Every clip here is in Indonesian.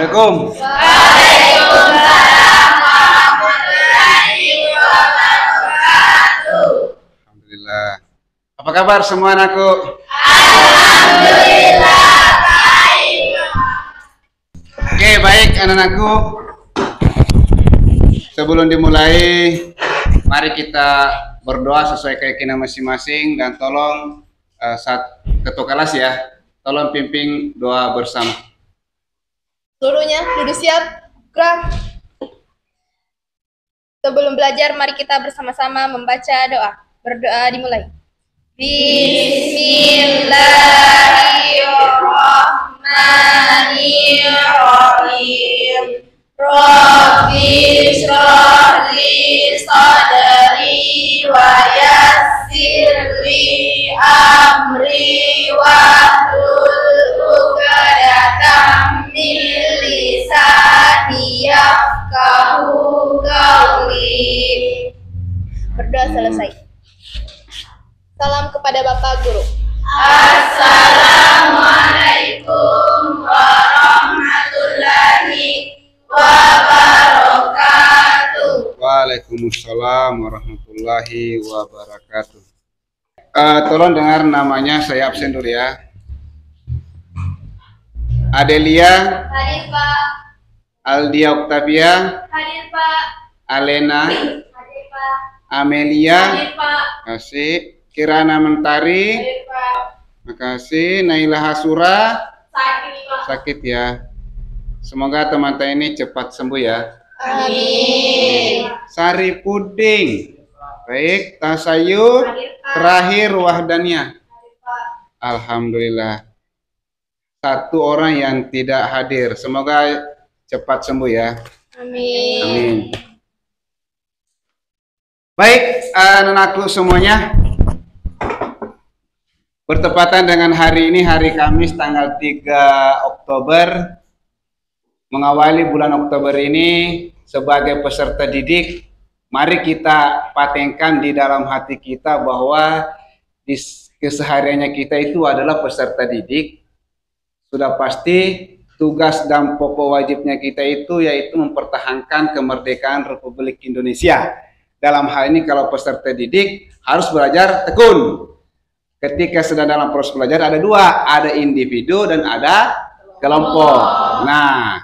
Assalamualaikum. Waalaikumsalam warahmatullahi wabarakatuh. Alhamdulillah. Apa kabar semua anakku? Alhamdulillah baik. Oke, baik anak-anakku. Sebelum dimulai, mari kita berdoa sesuai keyakinan masing-masing dan tolong saat ketua kelas ya, tolong pimpin doa bersama. Seluruhnya duduk siap, gerak. Sebelum belajar, mari kita bersama-sama membaca doa. Berdoa dimulai. Bismillahirrahmanirrahim. Rabbi shrah li sadri wa yassir li amri wahlul 'uqdatam min lisani yafqahu qawli. Berdoa selesai. Salam kepada Bapak Guru. Assalamualaikum warahmatullahi wabarakatuh. Waalaikumsalam warahmatullahi wabarakatuh. Tolong dengar namanya, saya absen dulu ya. Adelia, Hadir Pak. Aldia Octavia, Hadir Pak. Alena, Hadir Pak. Amelia, Hadir Pak. makasih. Kirana Mentari, Hadir Pak. makasih. Naila Hasura, Sakit Pak. sakit ya. Semoga teman-teman ini cepat sembuh ya. Amin. Sari Puding, baik. Tasayur, Hadir Pak. terakhir Wahdania. Hadir Pak. Alhamdulillah. Satu orang yang tidak hadir. Semoga cepat sembuh ya. Amin. Amin. Baik, anak-anakku semuanya. Bertepatan dengan hari ini, hari Kamis tanggal 3 Oktober. Mengawali bulan Oktober ini sebagai peserta didik, mari kita patenkan di dalam hati kita bahwa di kesehariannya kita itu adalah peserta didik. Sudah pasti tugas dan pokok wajibnya kita itu yaitu mempertahankan kemerdekaan Republik Indonesia. Dalam hal ini kalau peserta didik harus belajar tekun. Ketika sedang dalam proses belajar ada dua, ada individu dan ada kelompok. Nah,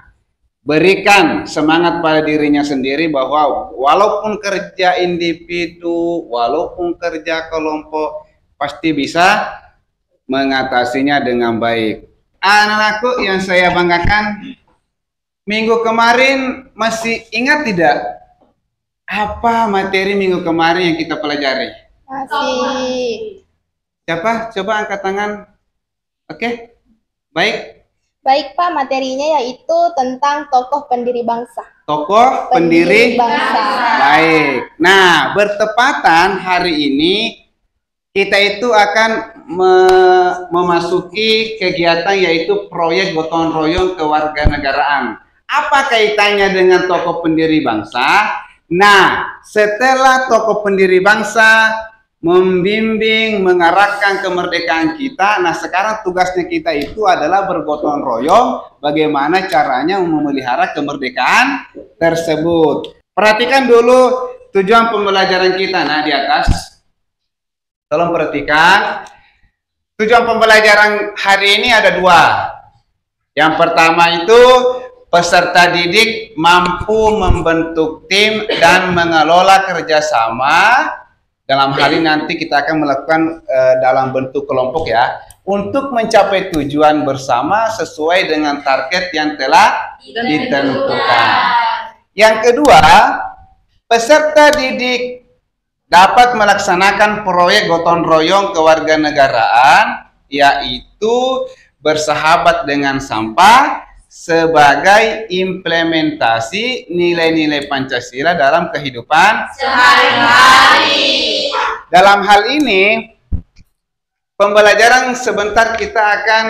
berikan semangat pada dirinya sendiri bahwa walaupun kerja individu, walaupun kerja kelompok, pasti bisa mengatasinya dengan baik. Anak-anakku yang saya banggakan, minggu kemarin masih ingat tidak apa materi minggu kemarin yang kita pelajari? Masih. Siapa? Coba angkat tangan. Oke, baik. Baik Pak, materinya yaitu tentang tokoh pendiri bangsa. Tokoh pendiri bangsa. Baik. Nah, bertepatan hari ini kita itu akan memasuki kegiatan yaitu proyek gotong royong kewarganegaraan. Apa kaitannya dengan tokoh pendiri bangsa? Nah, setelah tokoh pendiri bangsa membimbing, mengarahkan kemerdekaan kita, nah sekarang tugasnya kita itu adalah bergotong royong bagaimana caranya memelihara kemerdekaan tersebut. Perhatikan dulu tujuan pembelajaran kita. Nah, di atas tolong perhatikan. Tujuan pembelajaran hari ini ada dua. Yang pertama itu peserta didik mampu membentuk tim dan mengelola kerjasama. Dalam hal ini nanti kita akan melakukan dalam bentuk kelompok ya, untuk mencapai tujuan bersama sesuai dengan target yang telah ditentukan. Yang kedua, peserta didik dapat melaksanakan proyek gotong royong kewarganegaraan, yaitu bersahabat dengan sampah sebagai implementasi nilai-nilai Pancasila dalam kehidupan Sehari-hari. Dalam hal ini, pembelajaran sebentar kita akan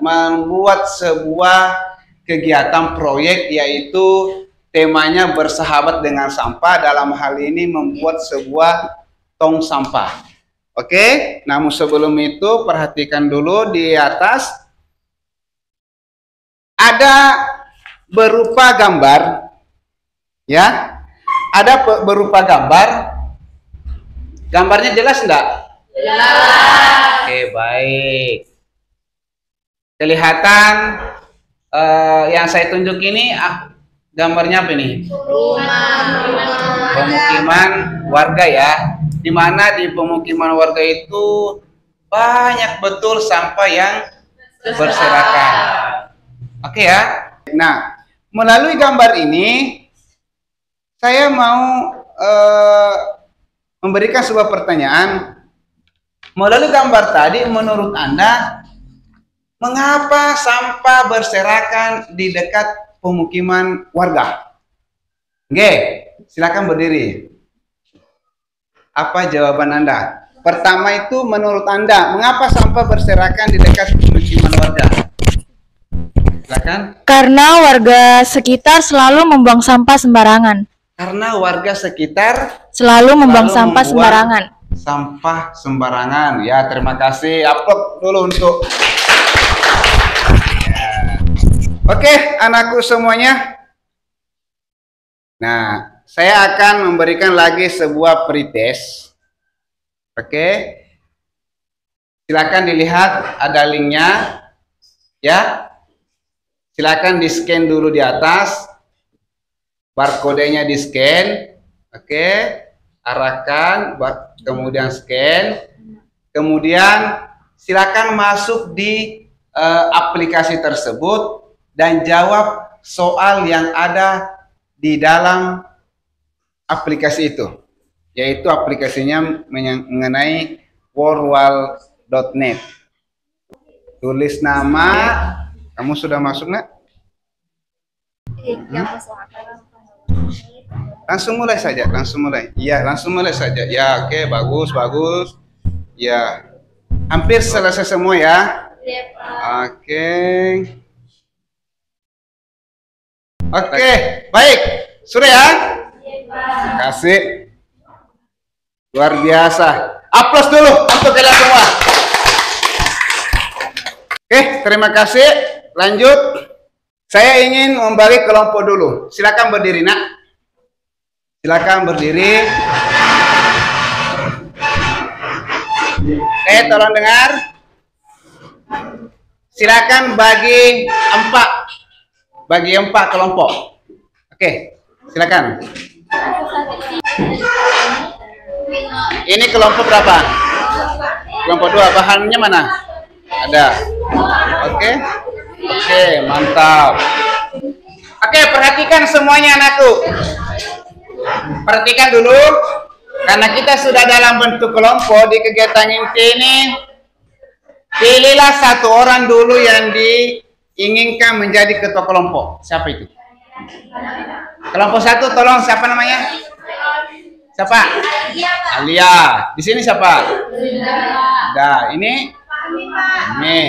membuat sebuah kegiatan proyek, yaitu temanya bersahabat dengan sampah. Dalam hal ini membuat sebuah tong sampah. Oke, namun sebelum itu perhatikan dulu di atas ada berupa gambar, ya. Ada berupa gambar. Gambarnya jelas enggak? Jelas. Oke, baik. Kelihatan yang saya tunjuk ini gambarnya apa ini? Pemukiman warga ya. Di mana di pemukiman warga itu banyak betul sampah yang berserakan. Oke ya. Nah, melalui gambar ini saya mau memberikan sebuah pertanyaan. Melalui gambar tadi, menurut Anda, mengapa sampah berserakan di dekat pemukiman warga? Oke, silakan berdiri. Apa jawaban Anda? Pertama itu, menurut Anda, mengapa sampah berserakan di dekat pemukiman warga? Silakan. Karena warga sekitar selalu membuang sampah sembarangan. Karena warga sekitar Selalu membuang Selalu sampah membuang sembarangan. sampah sembarangan. Ya, terima kasih. Upload dulu untuk. Oke, anakku semuanya. Nah, saya akan memberikan lagi sebuah pretest. Oke. Silakan dilihat, ada linknya. Ya. Silakan di-scan dulu di atas. Barcode-nya di-scan. Oke. Arahkan, kemudian scan. Kemudian silakan masuk di aplikasi tersebut dan jawab soal yang ada di dalam aplikasi itu, yaitu aplikasinya mengenai worldwall.net. Tulis nama. Kamu sudah masuk nggak? Langsung mulai saja, langsung mulai. Iya, langsung mulai saja. Ya, oke, bagus, bagus. Ya, hampir selesai semua ya. Oke. Oke, baik. Sudah ya? Terima kasih. Luar biasa. Aplaus dulu untuk kalian semua. Oke, terima kasih. Lanjut. Saya ingin membagi kelompok dulu. Silakan berdiri, Nak. Silakan berdiri. Tolong dengar. Silakan bagi 4 kelompok. Oke, silakan. Ini kelompok berapa? Kelompok 2. Bahannya mana? Ada. Oke. Oke, mantap. Oke, perhatikan semuanya anakku. Perhatikan dulu, karena kita sudah dalam bentuk kelompok di kegiatan inti ini. Pilihlah satu orang dulu yang diinginkan menjadi ketua kelompok. Siapa itu? Kelompok 1, tolong, siapa namanya? Siapa? Alia. Di sini siapa? Nah, ini?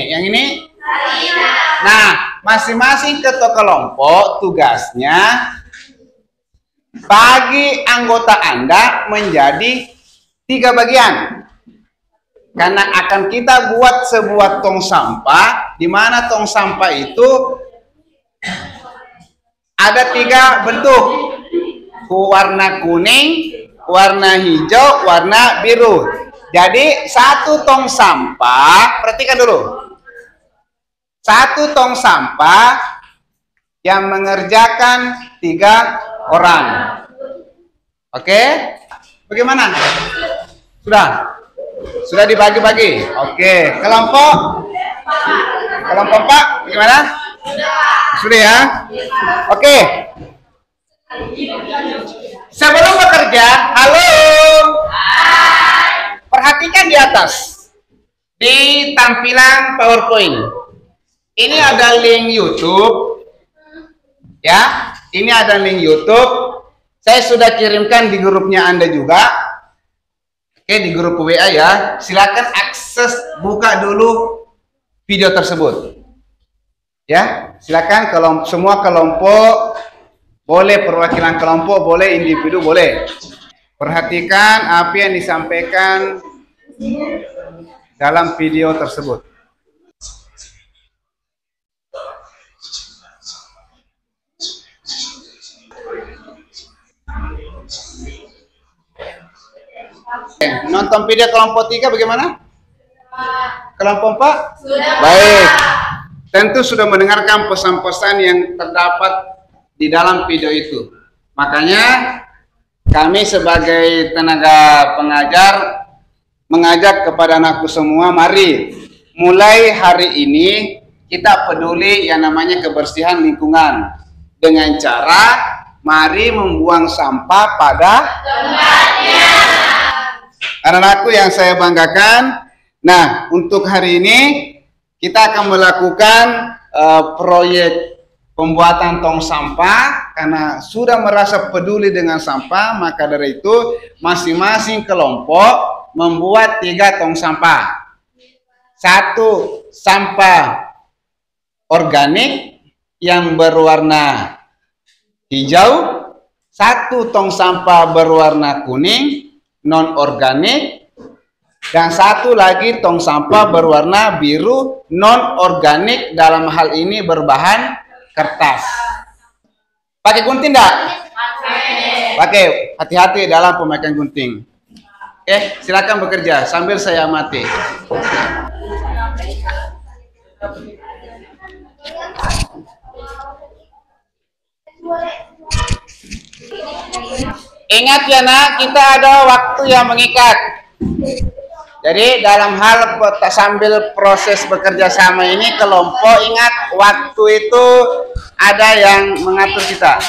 Yang ini? Nah, masing-masing ketua kelompok tugasnya bagi anggota Anda menjadi 3 bagian. Karena akan kita buat sebuah tong sampah, di mana tong sampah itu ada 3 bentuk. Warna kuning, warna hijau, warna biru. Jadi satu tong sampah, perhatikan dulu. Satu tong sampah yang mengerjakan 3 orang. Oke? Bagaimana? Sudah dibagi-bagi. Oke, kelompok 4 bagaimana? Sudah ya? Oke. Sebelum bekerja, halo. Perhatikan di atas. Di tampilan PowerPoint. Ini ada link YouTube. Ya, ini ada link YouTube. Saya sudah kirimkan di grupnya Anda juga. Oke, di grup WA ya. Silakan akses, buka dulu video tersebut. Ya, silakan. Semua kelompok boleh, perwakilan kelompok boleh, individu boleh. Perhatikan apa yang disampaikan dalam video tersebut. Nonton video kelompok 3 bagaimana? Kelompok 4? Sudah. Baik. Tentu sudah mendengarkan pesan-pesan yang terdapat di dalam video itu. Makanya kami sebagai tenaga pengajar mengajak kepada anakku semua, mari mulai hari ini kita peduli yang namanya kebersihan lingkungan dengan cara mari membuang sampah pada Tempatnya. anak-anakku yang saya banggakan. Nah, untuk hari ini kita akan melakukan proyek pembuatan tong sampah karena sudah merasa peduli dengan sampah, maka dari itu masing-masing kelompok membuat 3 tong sampah. 1 sampah organik yang berwarna hijau, 1 tong sampah berwarna kuning non organik, dan 1 lagi tong sampah berwarna biru non organik, dalam hal ini berbahan kertas. Pakai gunting enggak? Pakai. Hati-hati dalam pemakaian gunting. Oke, silakan bekerja sambil saya amati. Ingat ya nak, kita ada waktu yang mengikat. Jadi dalam hal sambil proses bekerja sama ini kelompok, ingat waktu itu ada yang mengatur kita.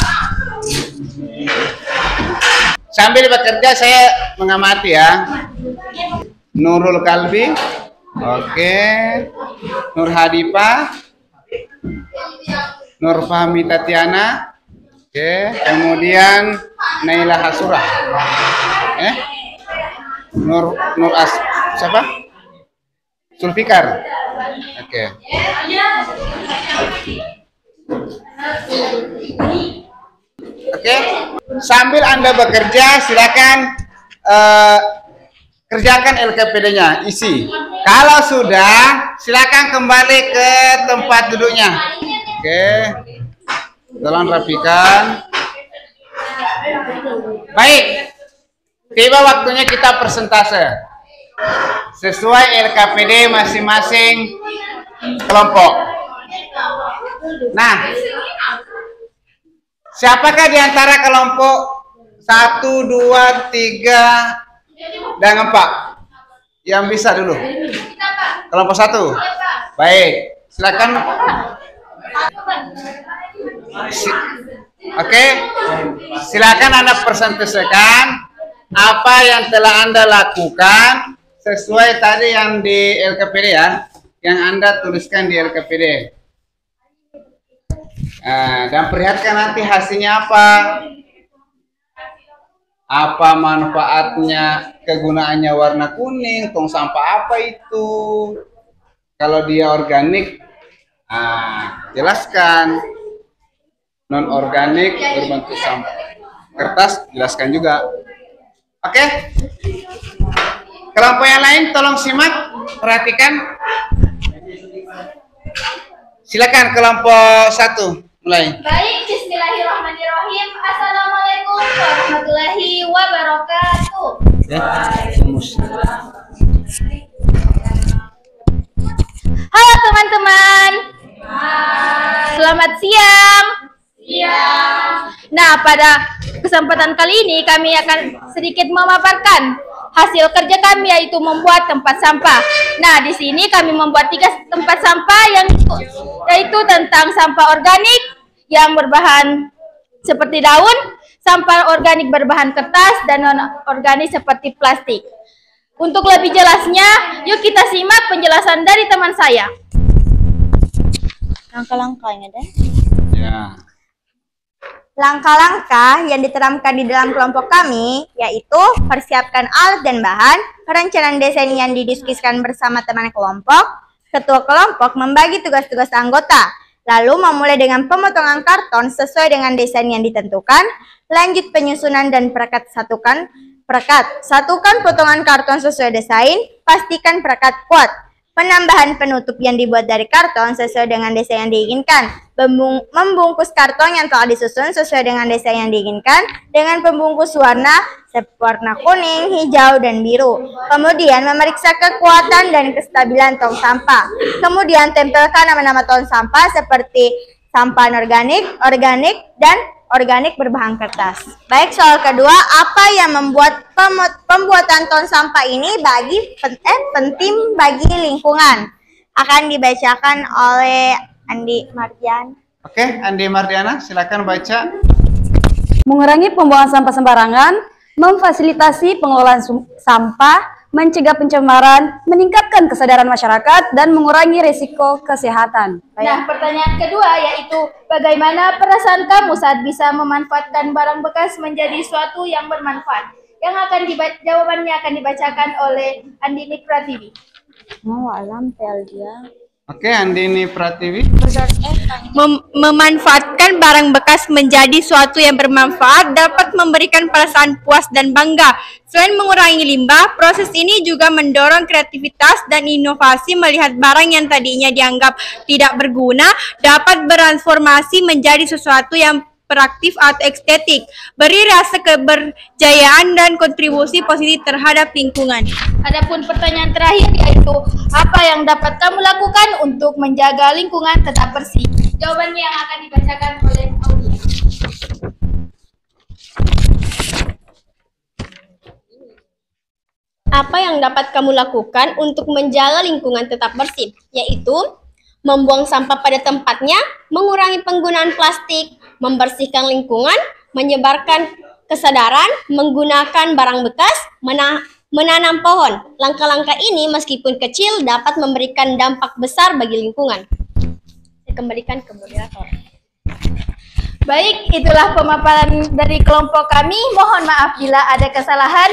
Sambil bekerja saya mengamati ya. Nurul Kalbi, oke. Nur Hadipa, Nur Fahmi Tatiana, oke. Kemudian Naila Hasura, Nur siapa? Sulfikar. Oke. Oke. Sambil Anda bekerja silakan kerjakan LKPD-nya, isi. Kalau sudah, silakan kembali ke tempat duduknya. Oke. Tolong rapikan. Baik. Tiba waktunya kita persentase sesuai LKPD masing-masing kelompok. Nah, siapakah di antara kelompok 1, 2, 3 dan 4 yang bisa dulu? Kelompok 1. Baik, silakan. Oke, silakan Anda persentasekan apa yang telah Anda lakukan sesuai tadi yang di LKPD ya, yang Anda tuliskan di LKPD. Dan perlihatkan nanti hasilnya apa. Apa manfaatnya, kegunaannya warna kuning, tong sampah apa itu. Kalau dia organik, jelaskan. Non organik berbentuk sampah kertas, jelaskan juga. Oke? Kelompok yang lain tolong simak, perhatikan. Silakan kelompok 1 mulai. Baik, bismillahirrahmanirrahim. Assalamualaikum warahmatullahi wabarakatuh. Halo teman-teman. Selamat siang. Nah, pada kesempatan kali ini kami akan sedikit memaparkan hasil kerja kami, yaitu membuat tempat sampah. Nah, di sini kami membuat 3 tempat sampah yaitu tentang sampah organik yang berbahan seperti daun, sampah organik berbahan kertas, dan non organik seperti plastik. Untuk lebih jelasnya, yuk kita simak penjelasan dari teman saya. Langkah-langkahnya deh. Ya. Langkah-langkah yang diterapkan di dalam kelompok kami yaitu persiapkan alat dan bahan, perencanaan desain yang didiskusikan bersama teman kelompok, ketua kelompok membagi tugas-tugas anggota, lalu memulai dengan pemotongan karton sesuai dengan desain yang ditentukan, lanjut penyusunan dan perekat satukan potongan karton sesuai desain, pastikan perekat kuat. Penambahan penutup yang dibuat dari karton sesuai dengan desain yang diinginkan. Membungkus karton yang telah disusun sesuai dengan desain yang diinginkan dengan pembungkus warna warna kuning, hijau, dan biru. Kemudian memeriksa kekuatan dan kestabilan tong sampah. Kemudian tempelkan nama-nama tong sampah seperti sampah organik, dan organik berbahan kertas. Baik, soal kedua, apa yang membuat pembuatan tong sampah ini penting bagi lingkungan? Akan dibacakan oleh Andi Mardian. Oke, Andi Mardiana, silakan baca. Mengurangi pembuangan sampah sembarangan, memfasilitasi pengelolaan sampah, mencegah pencemaran, meningkatkan kesadaran masyarakat, dan mengurangi risiko kesehatan. Nah, pertanyaan kedua yaitu bagaimana perasaan kamu saat bisa memanfaatkan barang bekas menjadi suatu yang bermanfaat? Jawabannya akan dibacakan oleh Andini Pratiwi. Oke, Andini Pratiwi. Memanfaatkan barang bekas menjadi suatu yang bermanfaat dapat memberikan perasaan puas dan bangga. Selain mengurangi limbah, proses ini juga mendorong kreativitas dan inovasi melihat barang yang tadinya dianggap tidak berguna dapat bertransformasi menjadi sesuatu yang praktis atau estetik, beri rasa keberjayaan dan kontribusi positif terhadap lingkungan. Adapun pertanyaan terakhir yaitu apa yang dapat kamu lakukan untuk menjaga lingkungan tetap bersih? Jawabannya yang akan dibacakan oleh Aulia. Apa yang dapat kamu lakukan untuk menjaga lingkungan tetap bersih? Yaitu membuang sampah pada tempatnya, mengurangi penggunaan plastik, membersihkan lingkungan, menyebarkan kesadaran, menggunakan barang bekas, menanam pohon. Langkah-langkah ini meskipun kecil dapat memberikan dampak besar bagi lingkungan. Saya kembalikan ke moderator. Baik, itulah pemaparan dari kelompok kami. Mohon maaf bila ada kesalahan.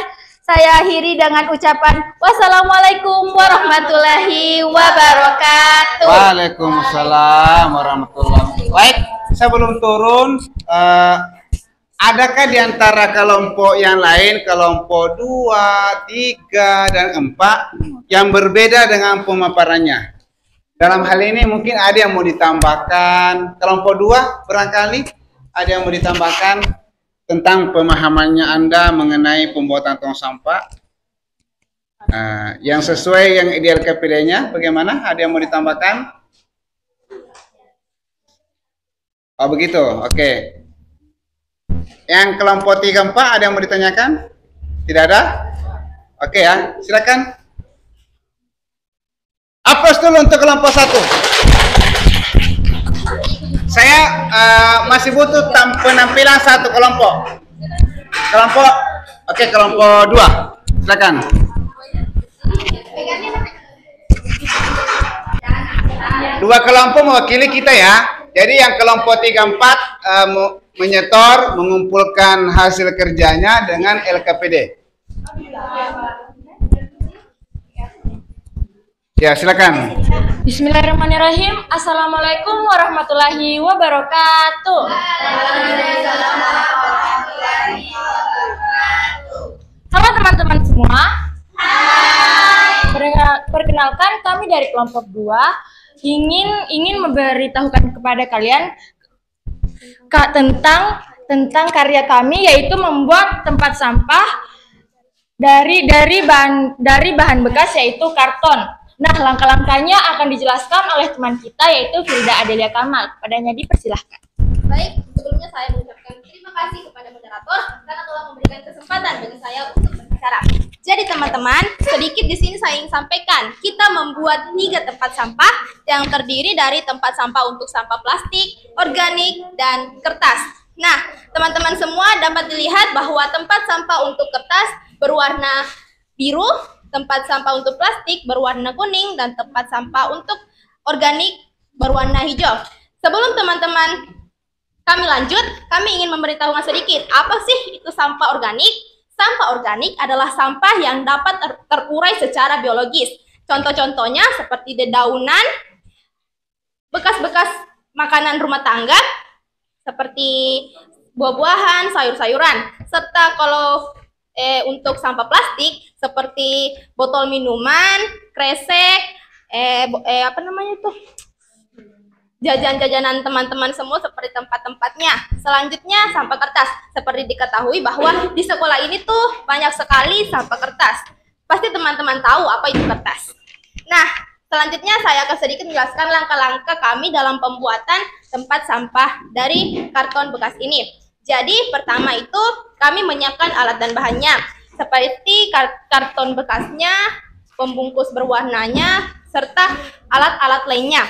Saya akhiri dengan ucapan wassalamualaikum warahmatullahi wabarakatuh. Waalaikumsalam warahmatullahi wabarakatuh. Baik, sebelum turun, adakah di antara kelompok yang lain, kelompok 2, 3, dan 4 yang berbeda dengan pemaparannya? Dalam hal ini mungkin ada yang mau ditambahkan. Kelompok 2 barangkali ada yang mau ditambahkan tentang pemahamannya Anda mengenai pembuatan tong sampah. Yang sesuai yang ideal KPD-nya bagaimana? Ada yang mau ditambahkan? Oh begitu, oke. Yang kelompok 3, 4 ada yang mau ditanyakan? Tidak ada? Oke ya, silakan. Aplaus dulu untuk kelompok 1. Saya masih butuh penampilan satu kelompok. Kelompok 2. Silakan. Dua kelompok mewakili kita ya. Jadi yang kelompok 3, 4 menyetor, mengumpulkan hasil kerjanya dengan LKPD. Ya, silakan. Bismillahirrahmanirrahim. Assalamualaikum warahmatullahi wabarakatuh. Halo teman-teman semua. Perkenalkan, kami dari kelompok 2 ingin memberitahukan kepada kalian tentang karya kami, yaitu membuat tempat sampah dari bahan bekas, yaitu karton. Nah, langkah-langkahnya akan dijelaskan oleh teman kita, yaitu Firda Adelia Kamal. Padanya dipersilahkan. Baik, sebelumnya saya mengucapkan terima kasih kepada moderator karena telah memberikan kesempatan bagi saya untuk berbicara. Jadi teman-teman, sedikit di sini saya ingin sampaikan, kita membuat 3 tempat sampah yang terdiri dari tempat sampah untuk sampah plastik, organik, dan kertas. Nah, teman-teman semua dapat dilihat bahwa tempat sampah untuk kertas berwarna biru, tempat sampah untuk plastik berwarna kuning, dan tempat sampah untuk organik berwarna hijau. Sebelum teman-teman kami lanjut, kami ingin memberitahukan sedikit, apa sih itu sampah organik? Sampah organik adalah sampah yang dapat terurai secara biologis. Contoh-contohnya seperti dedaunan, bekas-bekas makanan rumah tangga, seperti buah-buahan, sayur-sayuran, serta kalau untuk sampah plastik seperti botol minuman, kresek, apa namanya itu? Jajan-jajanan teman-teman semua seperti tempat-tempatnya. Selanjutnya sampah kertas. Seperti diketahui bahwa di sekolah ini tuh banyak sekali sampah kertas. Pasti teman-teman tahu apa itu kertas. Nah, selanjutnya saya akan sedikit menjelaskan langkah-langkah kami dalam pembuatan tempat sampah dari karton bekas ini. Jadi pertama itu kami menyiapkan alat dan bahannya. Seperti karton bekasnya, pembungkus berwarnanya, serta alat-alat lainnya.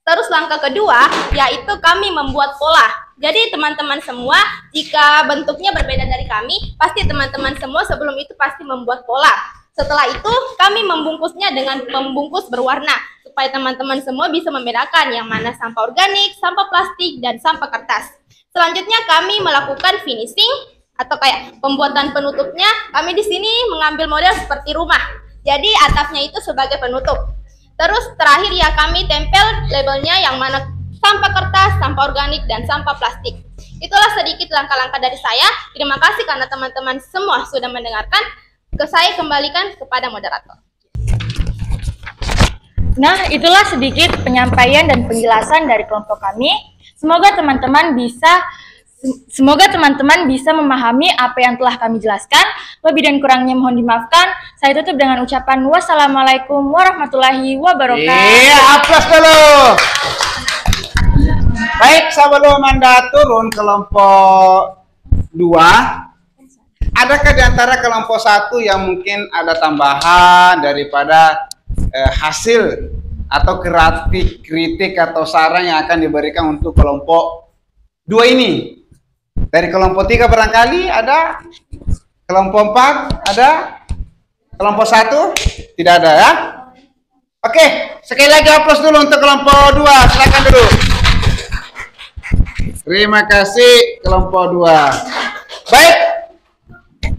Terus langkah kedua, yaitu kami membuat pola. Jadi teman-teman semua, jika bentuknya berbeda dari kami, pasti teman-teman semua sebelum itu pasti membuat pola. Setelah itu, kami membungkusnya dengan pembungkus berwarna, supaya teman-teman semua bisa membedakan yang mana sampah organik, sampah plastik, dan sampah kertas. Selanjutnya kami melakukan finishing, atau kayak pembuatan penutupnya. Kami di sini mengambil model seperti rumah. Jadi atapnya itu sebagai penutup. Terus terakhir ya kami tempel labelnya yang mana sampah kertas, sampah organik, dan sampah plastik. Itulah sedikit langkah-langkah dari saya. Terima kasih karena teman-teman semua sudah mendengarkan. Saya kembalikan kepada moderator. Nah, itulah sedikit penyampaian dan penjelasan dari kelompok kami. Semoga teman-teman bisa memahami apa yang telah kami jelaskan. Lebih dan kurangnya mohon dimaafkan. Saya tutup dengan ucapan wassalamualaikum warahmatullahi wabarakatuh. Iya, aplaus dulu. Baik, sebelum Anda turun kelompok 2, adakah di antara kelompok 1 yang mungkin ada tambahan daripada hasil atau kritik atau saran yang akan diberikan untuk kelompok 2 ini? Dari kelompok 3 barangkali ada, kelompok 4 ada, kelompok 1 tidak ada ya? Oke, sekali lagi aplaus dulu untuk kelompok 2, silakan dulu. Terima kasih kelompok 2. Baik,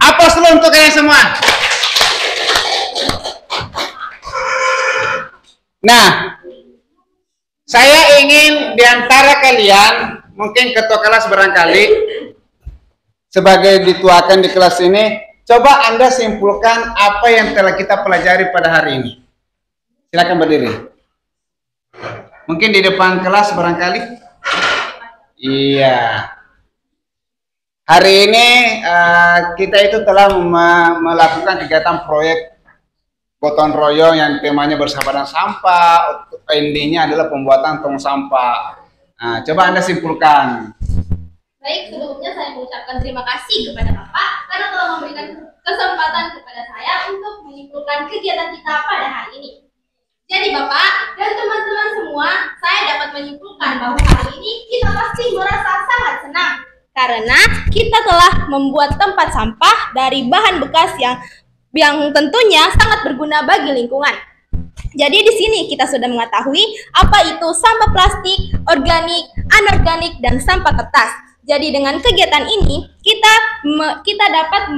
aplaus dulu untuk kalian semua. Nah, saya ingin diantara kalian, mungkin ketua kelas barangkali, sebagai dituakan di kelas ini, coba Anda simpulkan apa yang telah kita pelajari pada hari ini. Silakan berdiri. Mungkin di depan kelas barangkali. Iya. Hari ini kita itu telah melakukan kegiatan proyek gotong royong yang temanya bersahabat sampah. Endingnya adalah pembuatan tong sampah. Nah, coba Anda simpulkan. Baik, sebelumnya saya mengucapkan terima kasih kepada Bapak karena telah memberikan kesempatan kepada saya untuk menyimpulkan kegiatan kita pada hari ini. Jadi Bapak dan teman-teman semua, saya dapat menyimpulkan bahwa hari ini kita pasti merasa sangat senang karena kita telah membuat tempat sampah dari bahan bekas yang tentunya sangat berguna bagi lingkungan. Jadi di sini kita sudah mengetahui apa itu sampah plastik, organik, anorganik, dan sampah kertas. Jadi dengan kegiatan ini kita dapat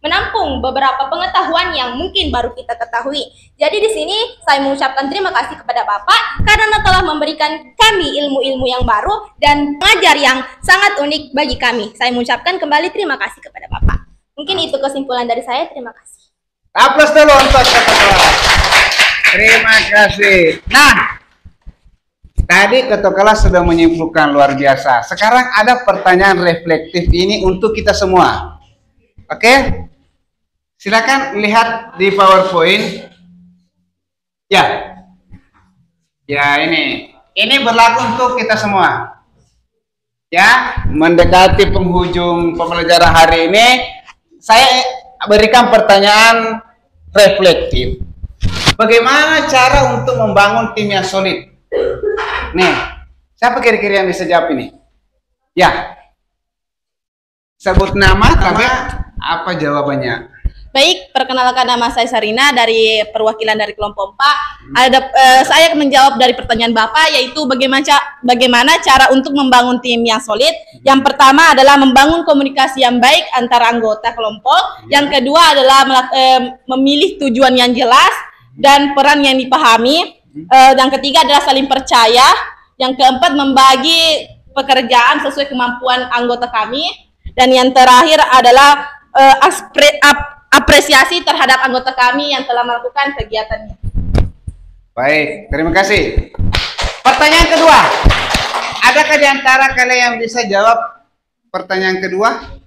menampung beberapa pengetahuan yang mungkin baru kita ketahui. Jadi di sini saya mengucapkan terima kasih kepada Bapak karena telah memberikan kami ilmu-ilmu yang baru dan mengajar yang sangat unik bagi kami. Saya mengucapkan kembali terima kasih kepada Bapak. Mungkin itu kesimpulan dari saya. Terima kasih. Aplaus dulu untuk ketua. Terima kasih. Nah, tadi ketua kelas sudah menyimpulkan luar biasa. Sekarang ada pertanyaan reflektif ini untuk kita semua. Oke? Silakan lihat di PowerPoint. Ya. Ya, ini. Ini berlaku untuk kita semua. Ya, mendekati penghujung pembelajaran hari ini, saya berikan pertanyaan reflektif. Bagaimana cara untuk membangun tim yang solid? Nih, siapa kira-kira yang bisa jawab ini? Ya. Sebut nama, tapi apa jawabannya? Baik, perkenalkan nama saya Sarina dari perwakilan dari kelompok 4. Saya menjawab dari pertanyaan Bapak, yaitu bagaimana cara untuk membangun tim yang solid. Yang pertama adalah membangun komunikasi yang baik antara anggota kelompok. Yang kedua adalah memilih tujuan yang jelas dan peran yang dipahami. Yang ketiga adalah saling percaya. Yang keempat, membagi pekerjaan sesuai kemampuan anggota kami. Dan yang terakhir adalah apresiasi terhadap anggota kami yang telah melakukan kegiatannya. Baik, terima kasih. Pertanyaan kedua. Adakah di antara kalian yang bisa jawab pertanyaan kedua?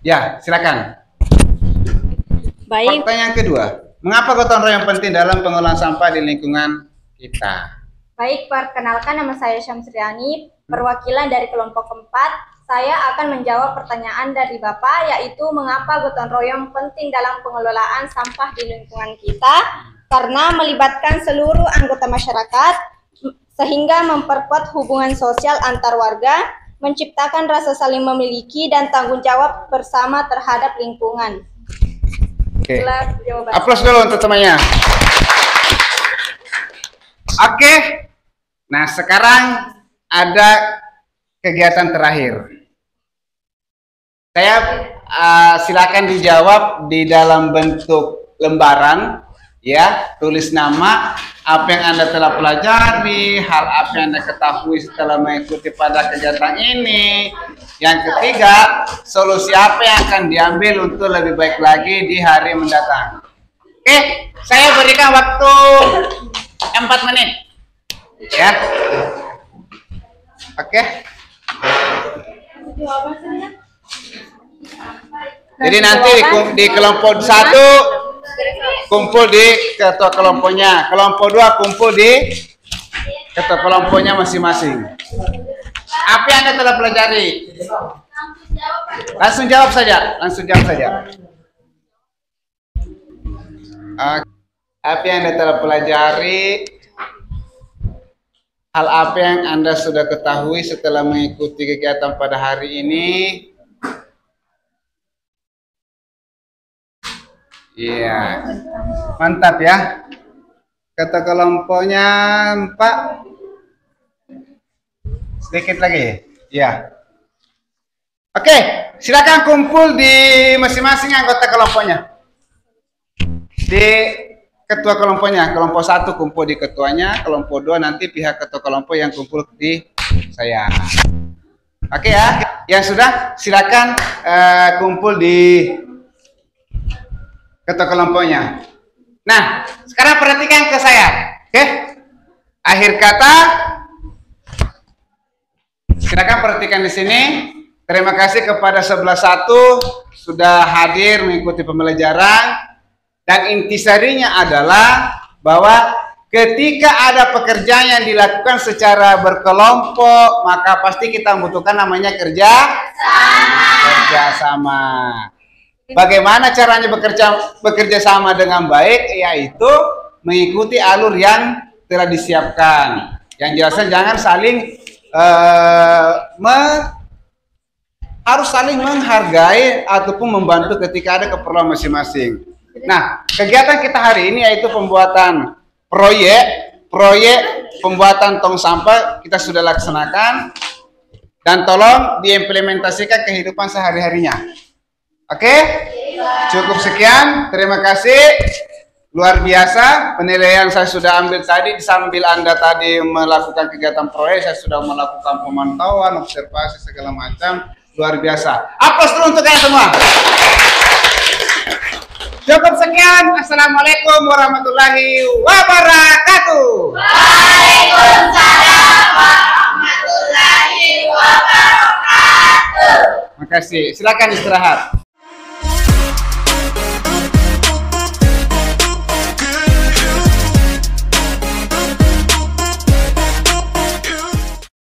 Ya, silakan. Baik, Pertanyaan kedua. Mengapa gotong royong penting dalam pengolahan sampah di lingkungan kita? Baik, perkenalkan nama saya Syamsriani, perwakilan dari kelompok 4. Saya akan menjawab pertanyaan dari Bapak, yaitu mengapa gotong royong penting dalam pengelolaan sampah di lingkungan kita? Karena melibatkan seluruh anggota masyarakat, sehingga memperkuat hubungan sosial antar warga, menciptakan rasa saling memiliki dan tanggung jawab bersama terhadap lingkungan. Oke. Itulah jawaban. Aplaus dulu untuk temannya. Oke. Nah, sekarang ada kegiatan terakhir. Saya silakan dijawab di dalam bentuk lembaran, ya. Tulis nama, apa yang Anda telah pelajari, hal apa yang Anda ketahui setelah mengikuti pada kegiatan ini. Yang ketiga, solusi apa yang akan diambil untuk lebih baik lagi di hari mendatang. Oke, saya berikan waktu 4 menit. Ya. Oke. Jadi nanti di kelompok 1 kumpul di ketua kelompoknya, kelompok 2 kumpul di ketua kelompoknya masing-masing. Apa yang Anda telah pelajari? Langsung jawab saja, Apa yang Anda telah pelajari? Hal apa yang Anda sudah ketahui setelah mengikuti kegiatan pada hari ini? Iya, mantap ya. Kata kelompoknya Pak, sedikit lagi, ya. Oke, silakan kumpul di masing-masing anggota kelompoknya. Di ketua kelompoknya, kelompok 1 kumpul di ketuanya, kelompok 2 nanti pihak ketua kelompok yang kumpul di saya. Oke ya, yang sudah silakan kumpul di ketua kelompoknya. Nah, sekarang perhatikan ke saya. Oke. Akhir kata, silakan perhatikan di sini. Terima kasih kepada 11-1 sudah hadir mengikuti pembelajaran. Dan intisarinya adalah bahwa ketika ada pekerjaan yang dilakukan secara berkelompok, maka pasti kita membutuhkan namanya kerja sama. Bagaimana caranya bekerja sama dengan baik? Yaitu mengikuti alur yang telah disiapkan. Yang jelasnya jangan saling harus saling menghargai ataupun membantu ketika ada keperluan masing-masing. Nah, kegiatan kita hari ini yaitu pembuatan proyek pembuatan tong sampah kita sudah laksanakan dan tolong diimplementasikan kehidupan sehari-harinya. Oke? Cukup sekian, terima kasih. Luar biasa, penilaian saya sudah ambil tadi sambil Anda tadi melakukan kegiatan proyek, saya sudah melakukan pemantauan, observasi segala macam. Luar biasa. Aplaus dulu untuk kalian semua. Cukup sekian. Assalamualaikum warahmatullahi wabarakatuh. Waalaikumsalam warahmatullahi wabarakatuh. Terima kasih. Silakan istirahat.